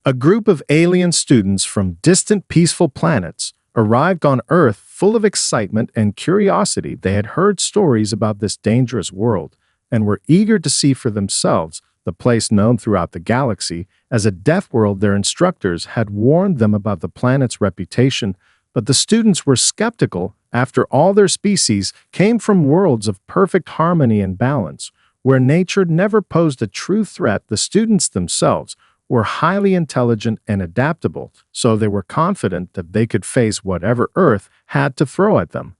A group of alien students from distant peaceful planets arrived on Earth full of excitement and curiosity. They had heard stories about this dangerous world and were eager to see for themselves the place known throughout the galaxy as a death world. Their instructors had warned them about the planet's reputation, but the students were skeptical. After all, their species came from worlds of perfect harmony and balance, where nature never posed a true threat. The students themselves were highly intelligent and adaptable, so they were confident that they could face whatever Earth had to throw at them.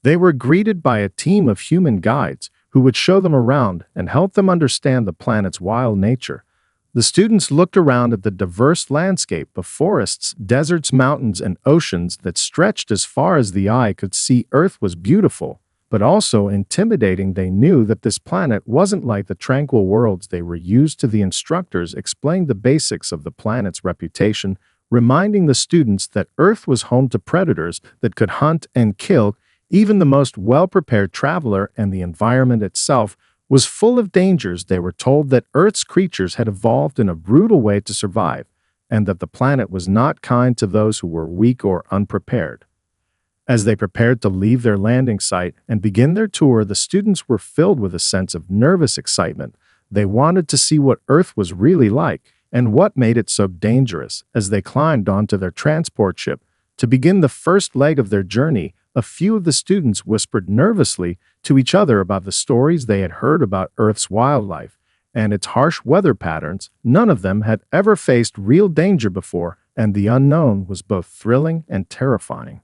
They were greeted by a team of human guides who would show them around and help them understand the planet's wild nature. The students looked around at the diverse landscape of forests, deserts, mountains, and oceans that stretched as far as the eye could see. Earth was beautiful, but also intimidating. They knew that this planet wasn't like the tranquil worlds they were used to. The instructors explained the basics of the planet's reputation, reminding the students that Earth was home to predators that could hunt and kill even the most well-prepared traveler, and the environment itself was full of dangers. They were told that Earth's creatures had evolved in a brutal way to survive, and that the planet was not kind to those who were weak or unprepared. As they prepared to leave their landing site and begin their tour, the students were filled with a sense of nervous excitement. They wanted to see what Earth was really like and what made it so dangerous. As they climbed onto their transport ship to begin the first leg of their journey, a few of the students whispered nervously to each other about the stories they had heard about Earth's wildlife and its harsh weather patterns. None of them had ever faced real danger before, and the unknown was both thrilling and terrifying.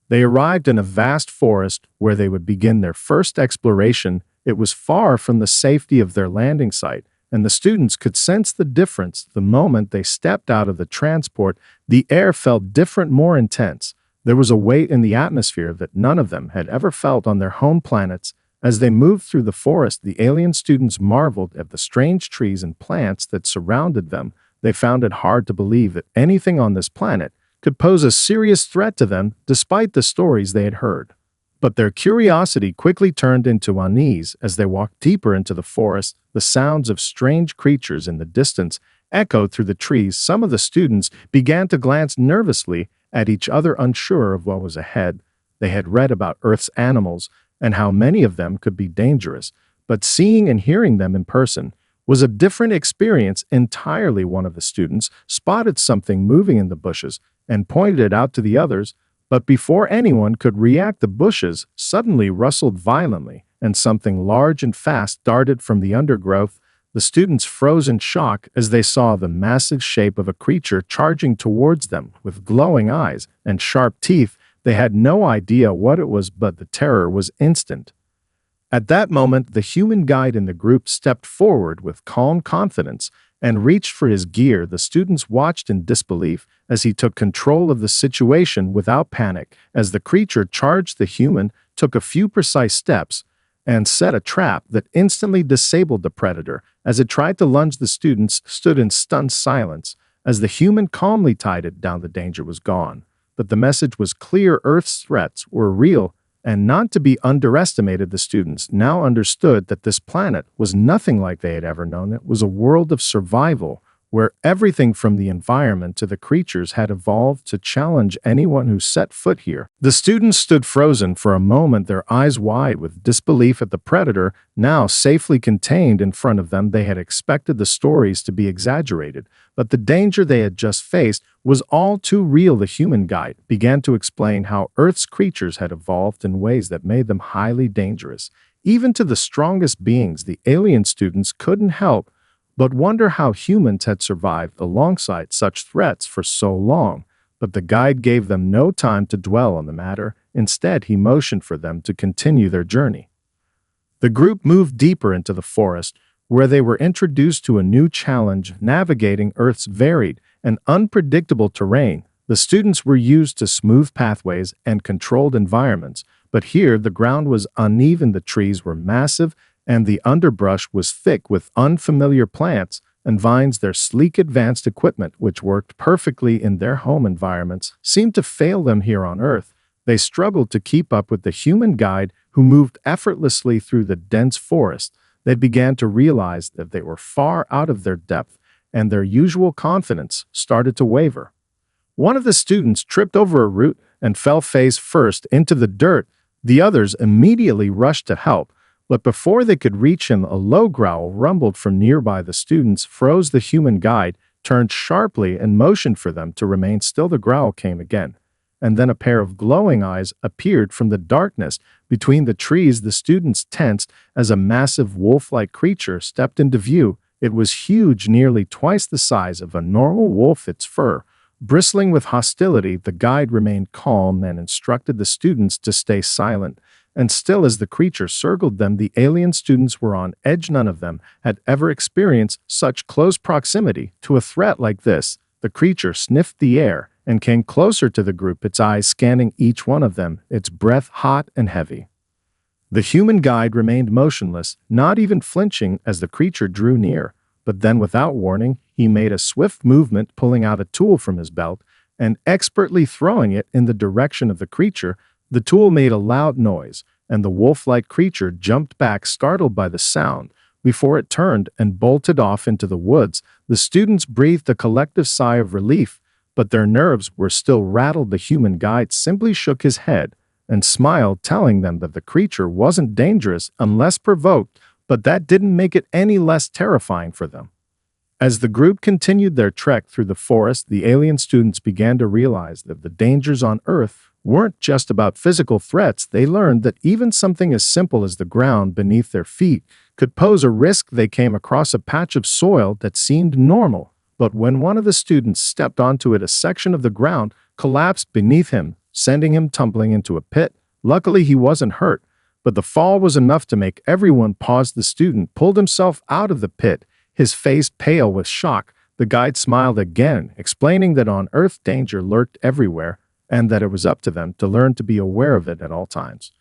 They arrived in a vast forest where they would begin their first exploration. It was far from the safety of their landing site, and the students could sense the difference the moment they stepped out of the transport. The air felt different, more intense. There was a weight in the atmosphere that none of them had ever felt on their home planets. As they moved through the forest, the alien students marveled at the strange trees and plants that surrounded them. They found it hard to believe that anything on this planet could pose a serious threat to them, despite the stories they had heard. But their curiosity quickly turned into unease as they walked deeper into the forest. The sounds of strange creatures in the distance echoed through the trees. Some of the students began to glance nervously at each other, unsure of what was ahead. They had read about Earth's animals and how many of them could be dangerous, but seeing and hearing them in person was a different experience entirely. One of the students spotted something moving in the bushes and pointed it out to the others, but before anyone could react, the bushes suddenly rustled violently, and something large and fast darted from the undergrowth. The students froze in shock as they saw the massive shape of a creature charging towards them with glowing eyes and sharp teeth. They had no idea what it was, but the terror was instant. At that moment, the human guide in the group stepped forward with calm confidence and reached for his gear. The students watched in disbelief as he took control of the situation without panic. As the creature charged, the human took a few precise steps and set a trap that instantly disabled the predator. As it tried to lunge, the students stood in stunned silence. As the human calmly tied it down, the danger was gone. But the message was clear: Earth's threats were real and not to be underestimated. The students now understood that this planet was nothing like they had ever known. It was a world of survival, where everything from the environment to the creatures had evolved to challenge anyone who set foot here. The students stood frozen for a moment, their eyes wide with disbelief at the predator now safely contained in front of them. They had expected the stories to be exaggerated, but the danger they had just faced was all too real. The human guide began to explain how Earth's creatures had evolved in ways that made them highly dangerous. Even to the strongest beings, the alien students couldn't help but wonder how humans had survived alongside such threats for so long. But the guide gave them no time to dwell on the matter. Instead, he motioned for them to continue their journey. The group moved deeper into the forest, where they were introduced to a new challenge: navigating Earth's varied and unpredictable terrain. The students were used to smooth pathways and controlled environments, but here the ground was uneven. The trees were massive, and the underbrush was thick with unfamiliar plants and vines. Their sleek, advanced equipment, which worked perfectly in their home environments, seemed to fail them here on Earth. They struggled to keep up with the human guide, who moved effortlessly through the dense forest. They began to realize that they were far out of their depth and their usual confidence started to waver. One of the students tripped over a root and fell face first into the dirt. The others immediately rushed to help, but before they could reach him, a low growl rumbled from nearby. The students froze. The human guide turned sharply and motioned for them to remain still. The growl came again, and then a pair of glowing eyes appeared from the darkness between the trees. The students tensed as a massive wolf-like creature stepped into view. It was huge, nearly twice the size of a normal wolf, its fur bristling with hostility. The guide remained calm and instructed the students to stay silent and still as the creature circled them. The alien students were on edge. None of them had ever experienced such close proximity to a threat like this. The creature sniffed the air and came closer to the group, its eyes scanning each one of them, its breath hot and heavy. The human guide remained motionless, not even flinching as the creature drew near. But then, without warning, he made a swift movement, pulling out a tool from his belt and expertly throwing it in the direction of the creature. The tool made a loud noise, and the wolf-like creature jumped back, startled by the sound, before it turned and bolted off into the woods. The students breathed a collective sigh of relief, but their nerves were still rattled. The human guide simply shook his head and smiled, telling them that the creature wasn't dangerous unless provoked, but that didn't make it any less terrifying for them. As the group continued their trek through the forest, the alien students began to realize that the dangers on Earth weren't just about physical threats. They learned that even something as simple as the ground beneath their feet could pose a risk. They came across a patch of soil that seemed normal, but when one of the students stepped onto it, a section of the ground collapsed beneath him, sending him tumbling into a pit. Luckily, he wasn't hurt, but the fall was enough to make everyone pause. The student pulled himself out of the pit, his face pale with shock. The guide smiled again, explaining that on Earth danger lurked everywhere and that it was up to them to learn to be aware of it at all times.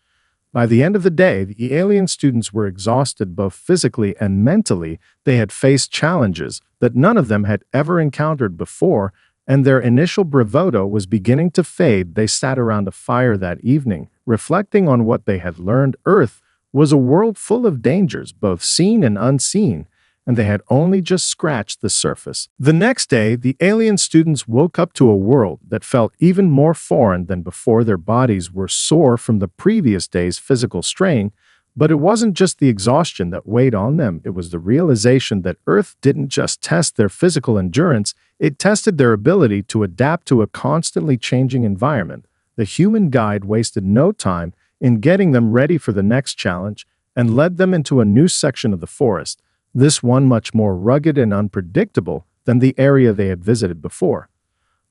By the end of the day, the alien students were exhausted both physically and mentally. They had faced challenges that none of them had ever encountered before, and their initial bravado was beginning to fade. They sat around a fire that evening, reflecting on what they had learned. Earth was a world full of dangers, both seen and unseen, and they had only just scratched the surface. The next day, the alien students woke up to a world that felt even more foreign than before. Their bodies were sore from the previous day's physical strain, but it wasn't just the exhaustion that weighed on them. It was the realization that Earth didn't just test their physical endurance, it tested their ability to adapt to a constantly changing environment. The human guide wasted no time in getting them ready for the next challenge and led them into a new section of the forest, this one much more rugged and unpredictable than the area they had visited before.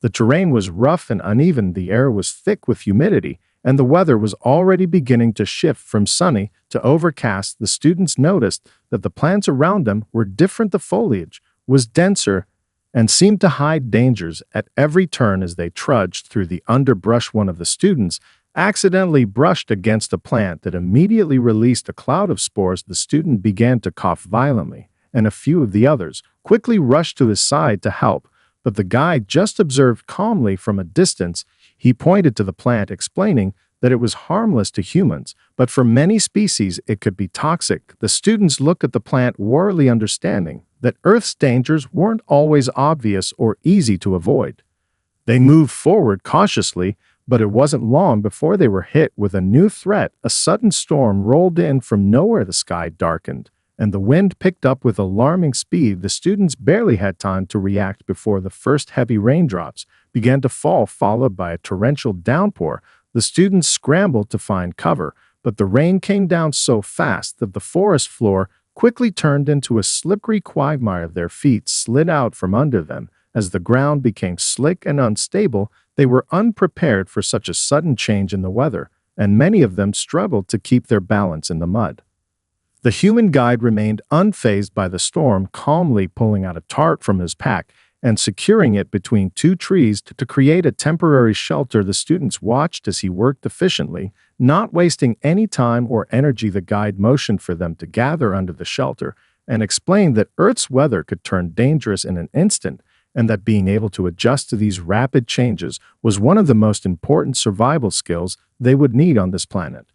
The terrain was rough and uneven, the air was thick with humidity, and the weather was already beginning to shift from sunny to overcast. The students noticed that the plants around them were different. The foliage was denser and seemed to hide dangers at every turn. As they trudged through the underbrush, one of the students accidentally brushed against a plant that immediately released a cloud of spores. The student began to cough violently, and a few of the others quickly rushed to his side to help, but the guide just observed calmly from a distance. He pointed to the plant, explaining that it was harmless to humans, but for many species it could be toxic. The students looked at the plant, warily understanding that Earth's dangers weren't always obvious or easy to avoid. They moved forward cautiously, but it wasn't long before they were hit with a new threat. A sudden storm rolled in from nowhere. The sky darkened, and the wind picked up with alarming speed. The students barely had time to react before the first heavy raindrops began to fall, followed by a torrential downpour. The students scrambled to find cover, but the rain came down so fast that the forest floor quickly turned into a slippery quagmire. Their feet slid out from under them as the ground became slick and unstable. They were unprepared for such a sudden change in the weather, and many of them struggled to keep their balance in the mud. The human guide remained unfazed by the storm, calmly pulling out a tarp from his pack and securing it between two trees to create a temporary shelter. The students watched as he worked efficiently, not wasting any time or energy. The guide motioned for them to gather under the shelter and explained that Earth's weather could turn dangerous in an instant, and that being able to adjust to these rapid changes was one of the most important survival skills they would need on this planet.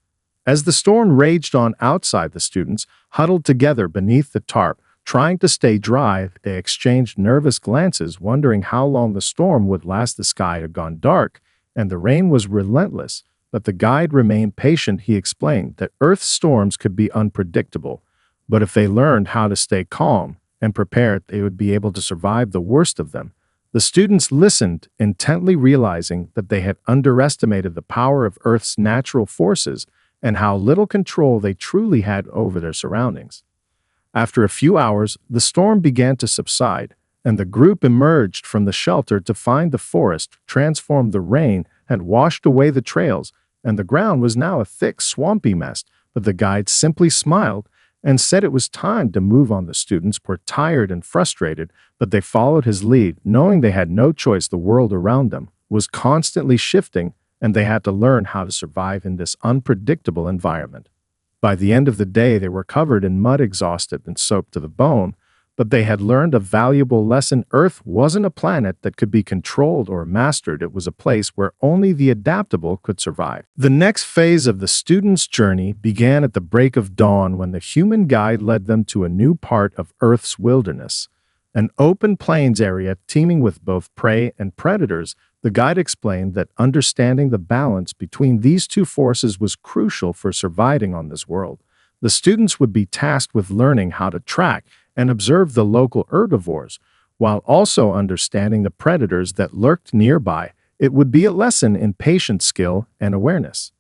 As the storm raged on outside, the students huddled together beneath the tarp, Trying to stay dry, they exchanged nervous glances, wondering how long the storm would last. The sky had gone dark, and the rain was relentless, but the guide remained patient. He explained that Earth's storms could be unpredictable, but if they learned how to stay calm and prepared, they would be able to survive the worst of them. The students listened, intently realizing that they had underestimated the power of Earth's natural forces and how little control they truly had over their surroundings. After a few hours, the storm began to subside, and the group emerged from the shelter to find the forest transformed. The rain had washed away the trails, and the ground was now a thick, swampy mess, but the guide simply smiled and said it was time to move on. The students were tired and frustrated, but they followed his lead, knowing they had no choice. The world around them was constantly shifting, and they had to learn how to survive in this unpredictable environment. By the end of the day, they were covered in mud, exhausted, and soaked to the bone, but they had learned a valuable lesson. Earth wasn't a planet that could be controlled or mastered. It was a place where only the adaptable could survive. The next phase of the students' journey began at the break of dawn when the human guide led them to a new part of Earth's wilderness, an open plains area teeming with both prey and predators. The guide explained that understanding the balance between these two forces was crucial for surviving on this world. The students would be tasked with learning how to track and observe the local herbivores, while also understanding the predators that lurked nearby. It would be a lesson in patience, skill, and awareness.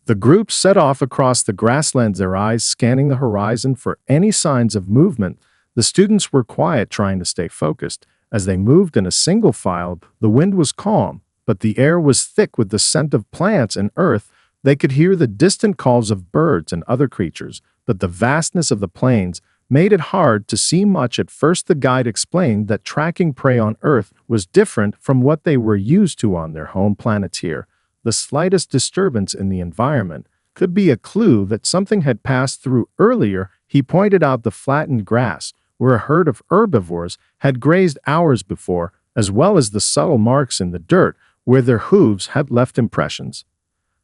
The group set off across the grasslands, their eyes scanning the horizon for any signs of movement. The students were quiet, trying to stay focused. As they moved in a single file, the wind was calm, but the air was thick with the scent of plants and earth. They could hear the distant calls of birds and other creatures, but the vastness of the plains made it hard to see much at first. The guide explained that tracking prey on Earth was different from what they were used to on their home planets here. The slightest disturbance in the environment could be a clue that something had passed through earlier. He pointed out the flattened grass, where a herd of herbivores had grazed hours before, as well as the subtle marks in the dirt, where their hooves had left impressions.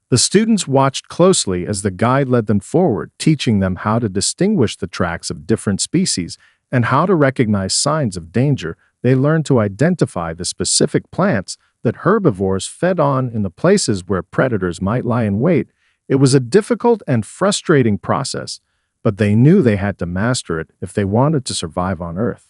The students watched closely as the guide led them forward, teaching them how to distinguish the tracks of different species and how to recognize signs of danger. They learned to identify the specific plants that herbivores fed on in the places where predators might lie in wait. It was a difficult and frustrating process, but they knew they had to master it if they wanted to survive on Earth.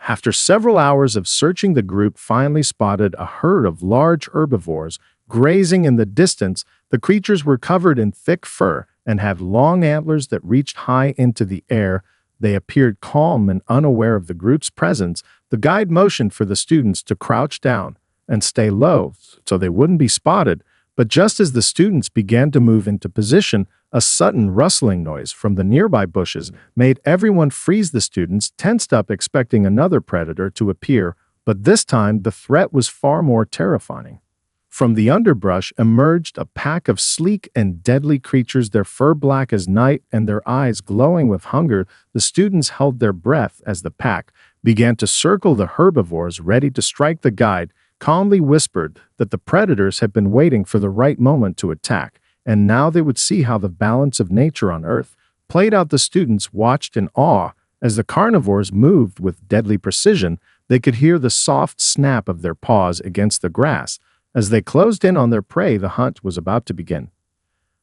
After several hours of searching, the group finally spotted a herd of large herbivores grazing in the distance. The creatures were covered in thick fur and had long antlers that reached high into the air. They appeared calm and unaware of the group's presence. The guide motioned for the students to crouch down and stay low so they wouldn't be spotted. But just as the students began to move into position, a sudden rustling noise from the nearby bushes made everyone freeze. The students tensed up, expecting another predator to appear, but this time the threat was far more terrifying. From the underbrush emerged a pack of sleek and deadly creatures, their fur black as night and their eyes glowing with hunger. The students held their breath as the pack began to circle the herbivores, ready to strike. The guide calmly whispered that the predators had been waiting for the right moment to attack, and now they would see how the balance of nature on Earth played out. The students watched in awe as the carnivores moved with deadly precision. They could hear the soft snap of their paws against the grass. As they closed in on their prey, the hunt was about to begin.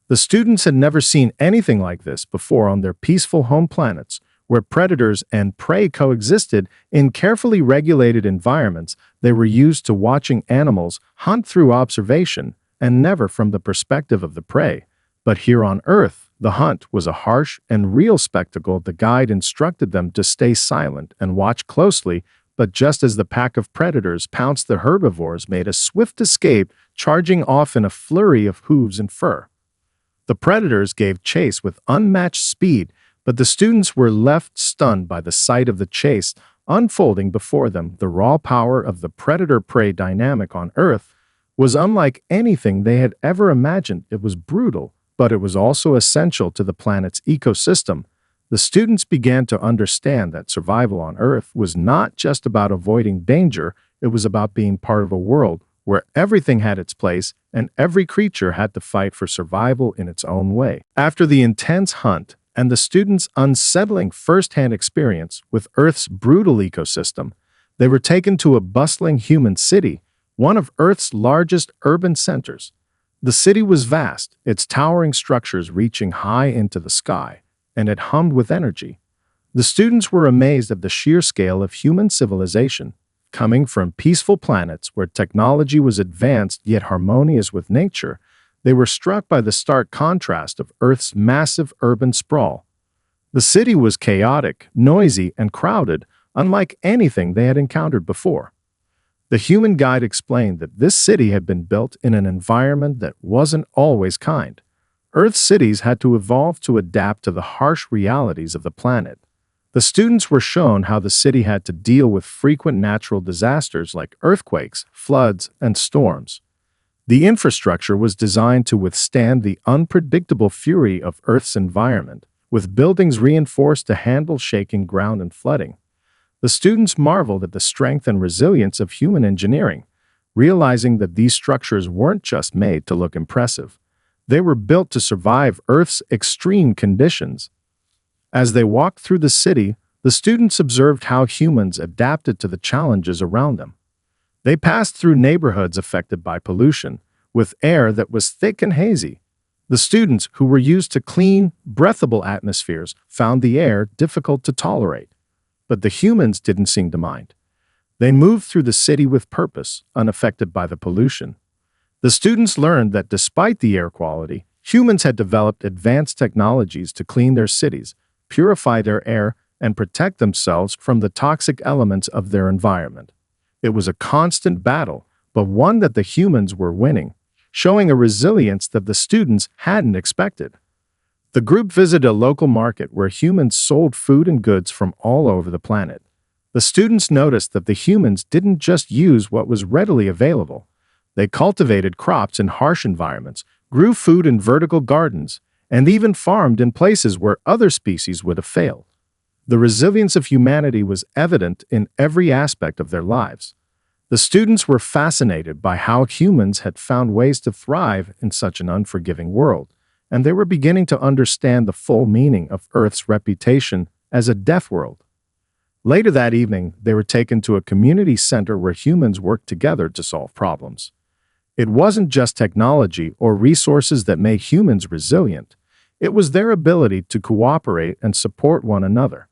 The students had never seen anything like this before on their peaceful home planets, where predators and prey coexisted in carefully regulated environments. They were used to watching animals hunt through observation and never from the perspective of the prey. But here on Earth, the hunt was a harsh and real spectacle. The guide instructed them to stay silent and watch closely, but just as the pack of predators pounced, the herbivores made a swift escape, charging off in a flurry of hooves and fur. The predators gave chase with unmatched speed, but the students were left stunned by the sight of the chase unfolding before them. The raw power of the predator-prey dynamic on Earth was unlike anything they had ever imagined. It was brutal, but it was also essential to the planet's ecosystem. The students began to understand that survival on Earth was not just about avoiding danger. It was about being part of a world where everything had its place and every creature had to fight for survival in its own way. After the intense hunt and the students' unsettling first-hand experience with Earth's brutal ecosystem, they were taken to a bustling human city, one of Earth's largest urban centers. The city was vast, its towering structures reaching high into the sky, and it hummed with energy. The students were amazed at the sheer scale of human civilization, coming from peaceful planets where technology was advanced yet harmonious with nature. They were struck by the stark contrast of Earth's massive urban sprawl. The city was chaotic, noisy, and crowded, unlike anything they had encountered before. The human guide explained that this city had been built in an environment that wasn't always kind. Earth's cities had to evolve to adapt to the harsh realities of the planet. The students were shown how the city had to deal with frequent natural disasters like earthquakes, floods, and storms. The infrastructure was designed to withstand the unpredictable fury of Earth's environment, with buildings reinforced to handle shaking ground and flooding. The students marveled at the strength and resilience of human engineering, realizing that these structures weren't just made to look impressive. They were built to survive Earth's extreme conditions. As they walked through the city, the students observed how humans adapted to the challenges around them. They passed through neighborhoods affected by pollution, with air that was thick and hazy. The students, who were used to clean, breathable atmospheres, found the air difficult to tolerate. But the humans didn't seem to mind. They moved through the city with purpose, unaffected by the pollution. The students learned that despite the air quality, humans had developed advanced technologies to clean their cities, purify their air, and protect themselves from the toxic elements of their environment. It was a constant battle, but one that the humans were winning, showing a resilience that the students hadn't expected. The group visited a local market where humans sold food and goods from all over the planet. The students noticed that the humans didn't just use what was readily available. They cultivated crops in harsh environments, grew food in vertical gardens, and even farmed in places where other species would have failed. The resilience of humanity was evident in every aspect of their lives. The students were fascinated by how humans had found ways to thrive in such an unforgiving world, and they were beginning to understand the full meaning of Earth's reputation as a death world. Later that evening, they were taken to a community center where humans worked together to solve problems. It wasn't just technology or resources that made humans resilient. It was their ability to cooperate and support one another.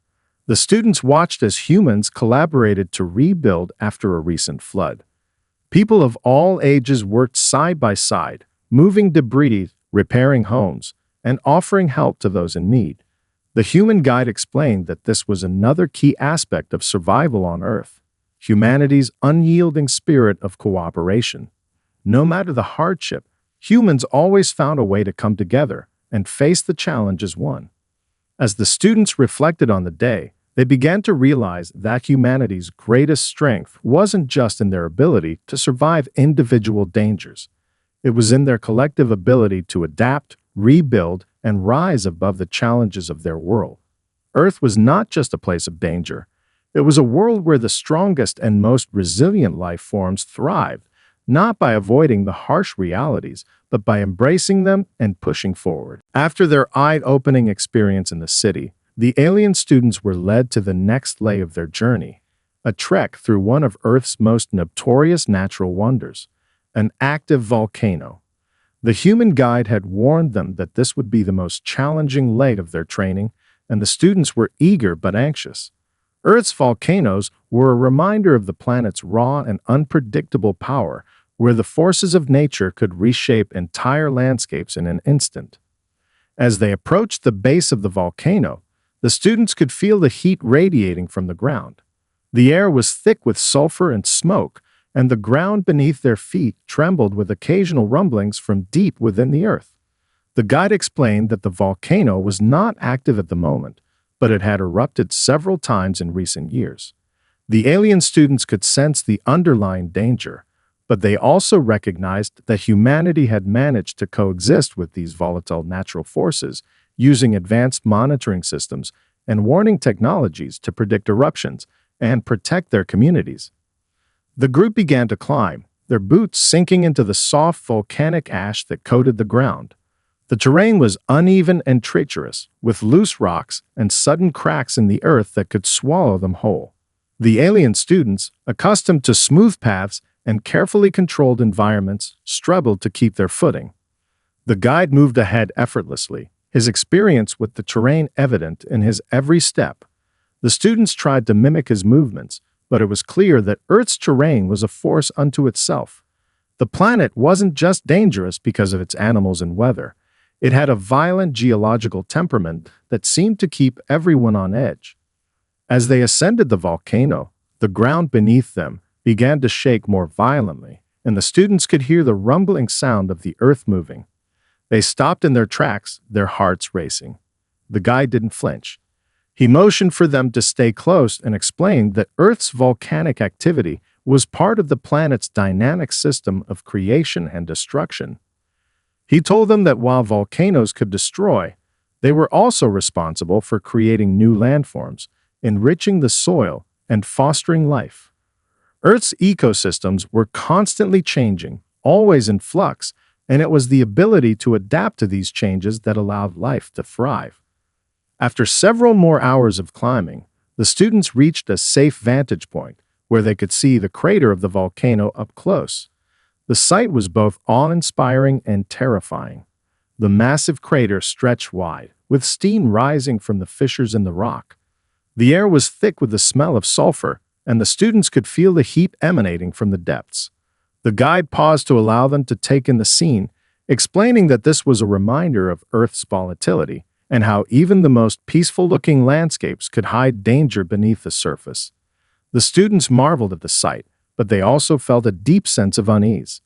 The students watched as humans collaborated to rebuild after a recent flood. People of all ages worked side by side, moving debris, repairing homes, and offering help to those in need. The human guide explained that this was another key aspect of survival on Earth, humanity's unyielding spirit of cooperation. No matter the hardship, humans always found a way to come together and face the challenge as one. As the students reflected on the day, they began to realize that humanity's greatest strength wasn't just in their ability to survive individual dangers. It was in their collective ability to adapt, rebuild, and rise above the challenges of their world. Earth was not just a place of danger. It was a world where the strongest and most resilient life forms thrived, not by avoiding the harsh realities, but by embracing them and pushing forward. After their eye-opening experience in the city, the alien students were led to the next leg of their journey, a trek through one of Earth's most notorious natural wonders, an active volcano. The human guide had warned them that this would be the most challenging leg of their training, and the students were eager but anxious. Earth's volcanoes were a reminder of the planet's raw and unpredictable power, where the forces of nature could reshape entire landscapes in an instant. As they approached the base of the volcano, the students could feel the heat radiating from the ground. The air was thick with sulfur and smoke, and the ground beneath their feet trembled with occasional rumblings from deep within the earth. The guide explained that the volcano was not active at the moment, but it had erupted several times in recent years. The alien students could sense the underlying danger, but they also recognized that humanity had managed to coexist with these volatile natural forces, using advanced monitoring systems and warning technologies to predict eruptions and protect their communities. The group began to climb, their boots sinking into the soft volcanic ash that coated the ground. The terrain was uneven and treacherous, with loose rocks and sudden cracks in the earth that could swallow them whole. The alien students, accustomed to smooth paths and carefully controlled environments, struggled to keep their footing. The guide moved ahead effortlessly, his experience with the terrain evident in his every step. The students tried to mimic his movements, but it was clear that Earth's terrain was a force unto itself. The planet wasn't just dangerous because of its animals and weather. It had a violent geological temperament that seemed to keep everyone on edge. As they ascended the volcano, the ground beneath them began to shake more violently, and the students could hear the rumbling sound of the earth moving. They stopped in their tracks, their hearts racing. The guide didn't flinch. He motioned for them to stay close and explained that Earth's volcanic activity was part of the planet's dynamic system of creation and destruction. He told them that while volcanoes could destroy, they were also responsible for creating new landforms, enriching the soil, and fostering life. Earth's ecosystems were constantly changing, always in flux, and it was the ability to adapt to these changes that allowed life to thrive. After several more hours of climbing, the students reached a safe vantage point where they could see the crater of the volcano up close. The sight was both awe-inspiring and terrifying. The massive crater stretched wide, with steam rising from the fissures in the rock. The air was thick with the smell of sulfur, and the students could feel the heat emanating from the depths. The guide paused to allow them to take in the scene, explaining that this was a reminder of Earth's volatility and how even the most peaceful-looking landscapes could hide danger beneath the surface. The students marveled at the sight, but they also felt a deep sense of unease.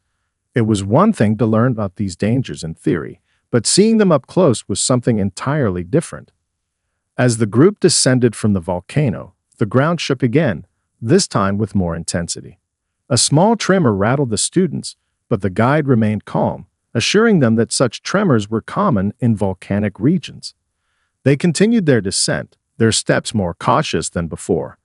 It was one thing to learn about these dangers in theory, but seeing them up close was something entirely different. As the group descended from the volcano, the ground shook again, this time with more intensity. A small tremor rattled the students, but the guide remained calm, assuring them that such tremors were common in volcanic regions. They continued their descent, their steps more cautious than before.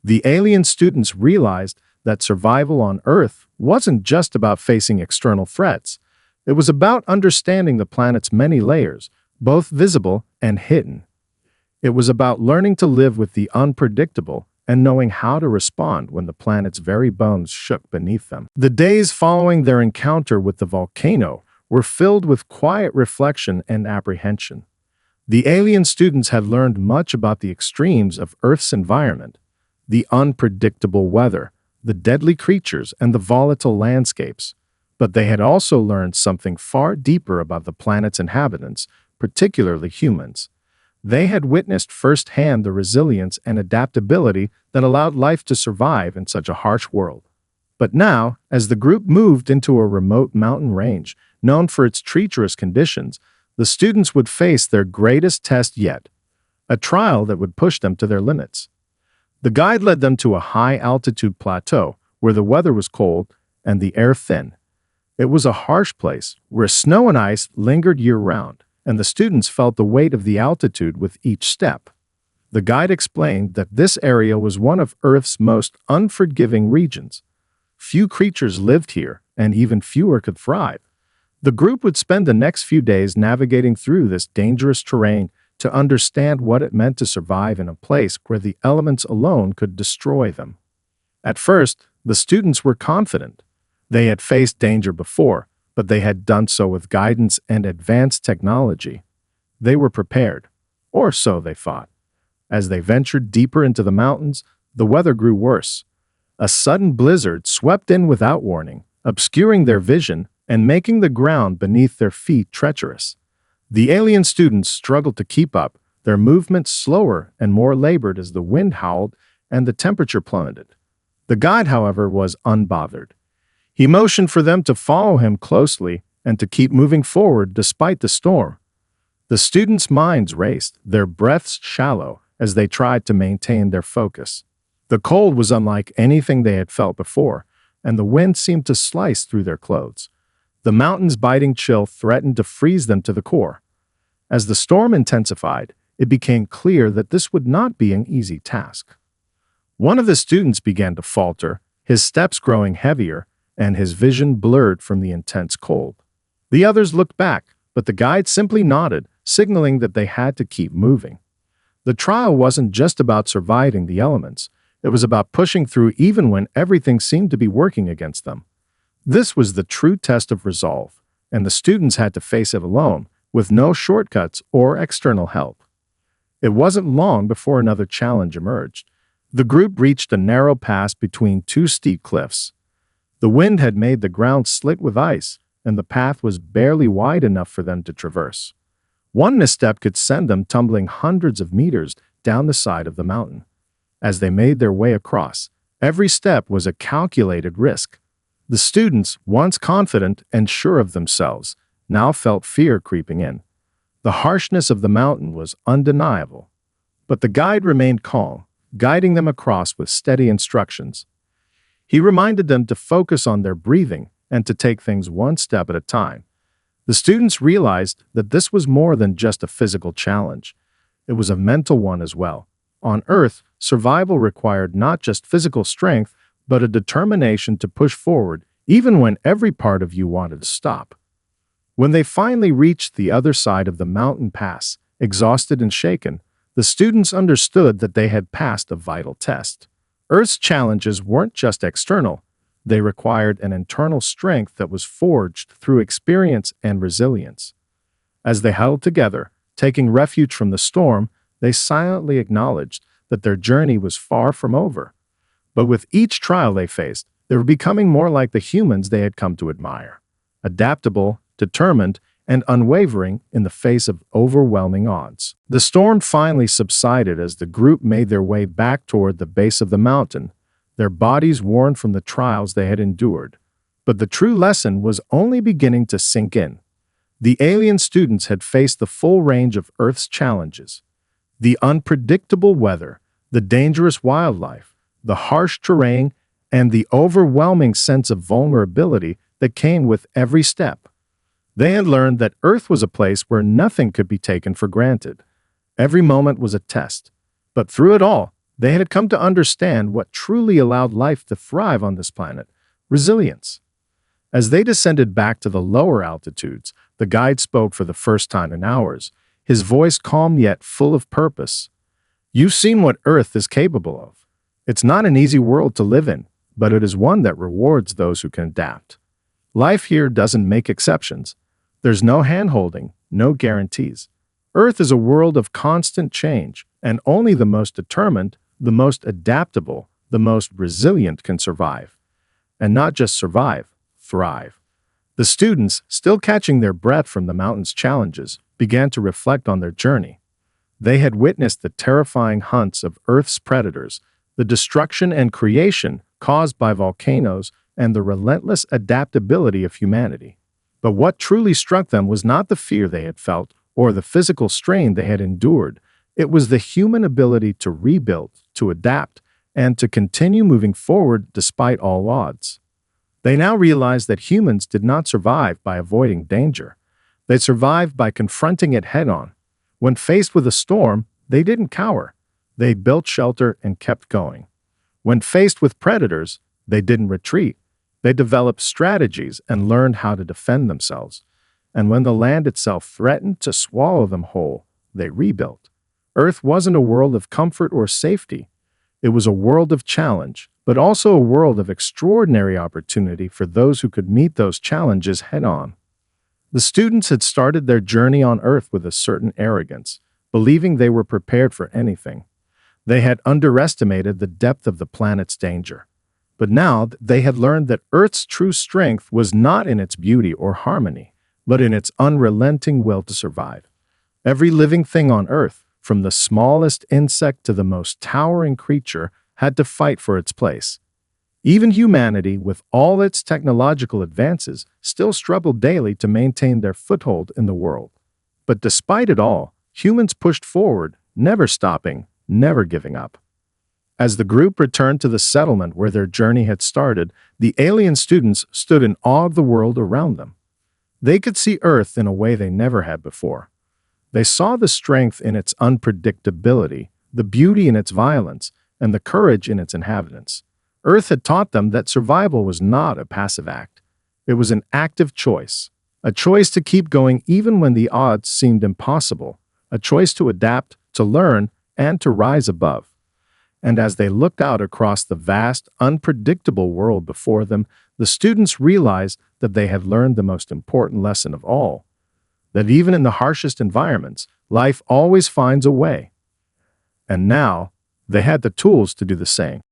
The alien students realized that survival on Earth wasn't just about facing external threats. It was about understanding the planet's many layers, both visible and hidden. It was about learning to live with the unpredictable and knowing how to respond when the planet's very bones shook beneath them. The days following their encounter with the volcano were filled with quiet reflection and apprehension. The alien students had learned much about the extremes of Earth's environment, the unpredictable weather, the deadly creatures, and the volatile landscapes. But they had also learned something far deeper about the planet's inhabitants, particularly humans. They had witnessed firsthand the resilience and adaptability that allowed life to survive in such a harsh world. But now, as the group moved into a remote mountain range, known for its treacherous conditions, the students would face their greatest test yet, a trial that would push them to their limits. The guide led them to a high-altitude plateau where the weather was cold and the air thin. It was a harsh place where snow and ice lingered year-round, and the students felt the weight of the altitude with each step. The guide explained that this area was one of Earth's most unforgiving regions. Few creatures lived here, and even fewer could thrive. The group would spend the next few days navigating through this dangerous terrain to understand what it meant to survive in a place where the elements alone could destroy them. At first, the students were confident. They had faced danger before, but they had done so with guidance and advanced technology. They were prepared, or so they thought. As they ventured deeper into the mountains, the weather grew worse. A sudden blizzard swept in without warning, obscuring their vision and making the ground beneath their feet treacherous. The alien students struggled to keep up, their movements slower and more labored as the wind howled and the temperature plummeted. The guide, however, was unbothered. He motioned for them to follow him closely and to keep moving forward despite the storm. The students' minds raced, their breaths shallow, as they tried to maintain their focus. The cold was unlike anything they had felt before, and the wind seemed to slice through their clothes. The mountain's biting chill threatened to freeze them to the core. As the storm intensified, it became clear that this would not be an easy task. One of the students began to falter, his steps growing heavier, and his vision blurred from the intense cold. The others looked back, but the guide simply nodded, signaling that they had to keep moving. The trial wasn't just about surviving the elements. It was about pushing through even when everything seemed to be working against them. This was the true test of resolve, and the students had to face it alone, with no shortcuts or external help. It wasn't long before another challenge emerged. The group reached a narrow pass between two steep cliffs. The wind had made the ground slick with ice, and the path was barely wide enough for them to traverse. One misstep could send them tumbling hundreds of meters down the side of the mountain. As they made their way across, every step was a calculated risk. The students, once confident and sure of themselves, now felt fear creeping in. The harshness of the mountain was undeniable. But the guide remained calm, guiding them across with steady instructions. He reminded them to focus on their breathing and to take things one step at a time. The students realized that this was more than just a physical challenge. It was a mental one as well. On Earth, survival required not just physical strength, but a determination to push forward, even when every part of you wanted to stop. When they finally reached the other side of the mountain pass, exhausted and shaken, the students understood that they had passed a vital test. Earth's challenges weren't just external. They required an internal strength that was forged through experience and resilience. As they held together, taking refuge from the storm, they silently acknowledged that their journey was far from over. But with each trial they faced, they were becoming more like the humans they had come to admire. Adaptable, determined, and unwavering in the face of overwhelming odds. The storm finally subsided as the group made their way back toward the base of the mountain, their bodies worn from the trials they had endured. But the true lesson was only beginning to sink in. The alien students had faced the full range of Earth's challenges. The unpredictable weather, the dangerous wildlife, the harsh terrain, and the overwhelming sense of vulnerability that came with every step. They had learned that Earth was a place where nothing could be taken for granted. Every moment was a test. But through it all, they had come to understand what truly allowed life to thrive on this planet: resilience. As they descended back to the lower altitudes, the guide spoke for the first time in hours, his voice calm yet full of purpose. "You've seen what Earth is capable of. It's not an easy world to live in, but it is one that rewards those who can adapt. Life here doesn't make exceptions. There's no hand-holding, no guarantees. Earth is a world of constant change, and only the most determined, the most adaptable, the most resilient can survive. And not just survive, thrive." The students, still catching their breath from the mountain's challenges, began to reflect on their journey. They had witnessed the terrifying hunts of Earth's predators, the destruction and creation caused by volcanoes, and the relentless adaptability of humanity. But what truly struck them was not the fear they had felt or the physical strain they had endured. It was the human ability to rebuild, to adapt, and to continue moving forward despite all odds. They now realized that humans did not survive by avoiding danger. They survived by confronting it head-on. When faced with a storm, they didn't cower. They built shelter and kept going. When faced with predators, they didn't retreat. They developed strategies and learned how to defend themselves. And when the land itself threatened to swallow them whole, they rebuilt. Earth wasn't a world of comfort or safety. It was a world of challenge, but also a world of extraordinary opportunity for those who could meet those challenges head-on. The students had started their journey on Earth with a certain arrogance, believing they were prepared for anything. They had underestimated the depth of the planet's danger. But now they had learned that Earth's true strength was not in its beauty or harmony, but in its unrelenting will to survive. Every living thing on Earth, from the smallest insect to the most towering creature, had to fight for its place. Even humanity, with all its technological advances, still struggled daily to maintain their foothold in the world. But despite it all, humans pushed forward, never stopping, never giving up. As the group returned to the settlement where their journey had started, the alien students stood in awe of the world around them. They could see Earth in a way they never had before. They saw the strength in its unpredictability, the beauty in its violence, and the courage in its inhabitants. Earth had taught them that survival was not a passive act. It was an active choice, A choice to keep going even when the odds seemed impossible, a choice to adapt, to learn, and to rise above. And as they looked out across the vast, unpredictable world before them, the students realized that they had learned the most important lesson of all, that even in the harshest environments, life always finds a way. And now, they had the tools to do the same.